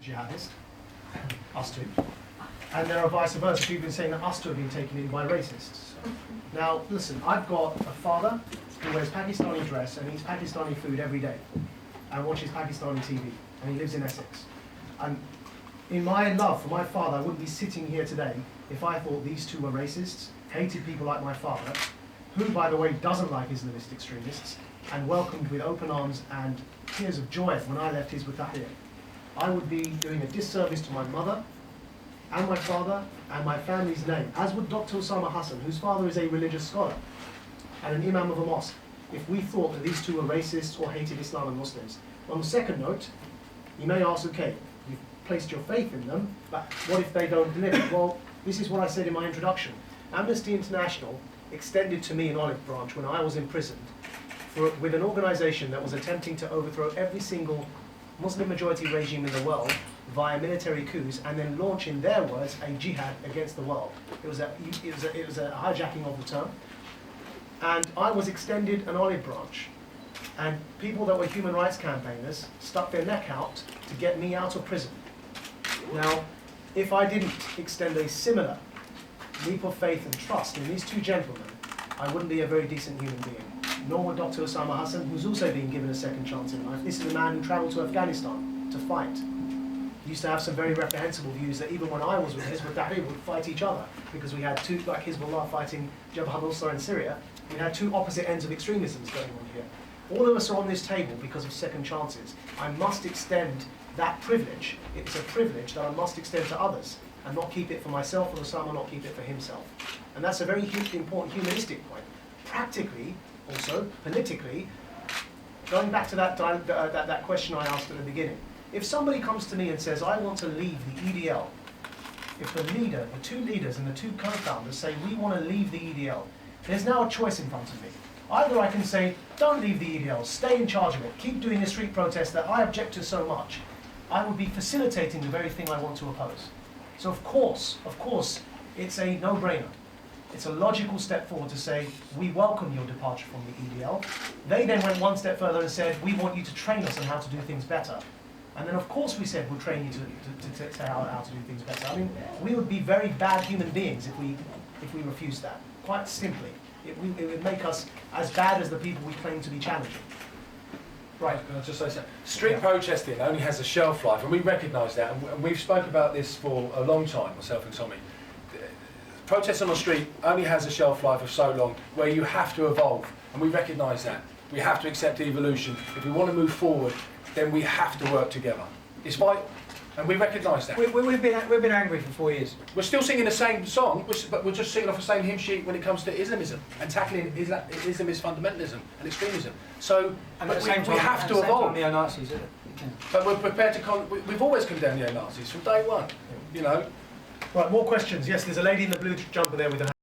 jihadist, us two. And there are vice versa, people saying that us two have been taken in by racists. Now, listen, I've got a father who wears Pakistani dress and eats Pakistani food every day and watches Pakistani TV, and he lives in Essex. And in my love for my father, I wouldn't be sitting here today if I thought these two were racists, hated people like my father, who, by the way, doesn't like Islamist extremists, and welcomed with open arms and tears of joy when I left Hizb-ut-Tahrir. I would be doing a disservice to my mother and my father and my family's name, as would Dr. Osama Hassan, whose father is a religious scholar and an imam of a mosque, if we thought that these two were racists or hated Islam and Muslims. On the second note, you may ask, okay, you've placed your faith in them, but what if they don't deliver? Well, this is what I said in my introduction. Amnesty International extended to me an olive branch when I was imprisoned with an organization that was attempting to overthrow every single Muslim-majority regime in the world via military coups, and then launch, in their words, a jihad against the world. It was a hijacking of the term. And I was extended an olive branch. And people that were human rights campaigners stuck their neck out to get me out of prison. Now, if I didn't extend a similar leap of faith and trust in these two gentlemen, I wouldn't be a very decent human being. Nor would Dr. Osama Hassan, who's also been given a second chance in life. This is a man who travelled to Afghanistan to fight. He used to have some very reprehensible views that even when I was with Hizb-ut-Tahrir, would fight each other, because we had two, like Hezbollah fighting Jabhat al-Nusra in Syria, we had two opposite ends of extremisms going on here. All of us are on this table because of second chances. I must extend that privilege. It's a privilege that I must extend to others, and not keep it for myself, or Osama not keep it for himself. And that's a very important humanistic point. Practically, also, politically, going back to that question I asked at the beginning, if somebody comes to me and says, I want to leave the EDL, if the leader, the two leaders and the two co-founders say, we want to leave the EDL, there's now a choice in front of me. Either I can say, don't leave the EDL, stay in charge of it, keep doing the street protests that I object to so much. I would be facilitating the very thing I want to oppose. So of course, it's a no-brainer. It's a logical step forward to say, we welcome your departure from the EDL. They then went one step further and said, we want you to train us on how to do things better. And then of course we said, we'll train you to say how to do things better. I mean, we would be very bad human beings if we refused that, quite simply. It would make us as bad as the people we claim to be challenging. Right. Can I just say something? Street protesting only has a shelf life, and we recognise that, and we've spoke about this for a long time, myself and Tommy. Protest on the street only has a shelf life of so long, where you have to evolve, and we recognise that. We have to accept evolution. If we want to move forward, then we have to work together. It's vital, and we recognise that. We've been angry for 4 years. We're still singing the same song, but we're just singing off the same hymn sheet when it comes to Islamism and tackling Islamist fundamentalism and extremism. So, And but at the same time, we have to evolve. Neo-Nazis, But we're prepared to. We've always condemned neo-Nazis from day one. You know. Right, more questions. Yes, there's a lady in the blue jumper there with her hand.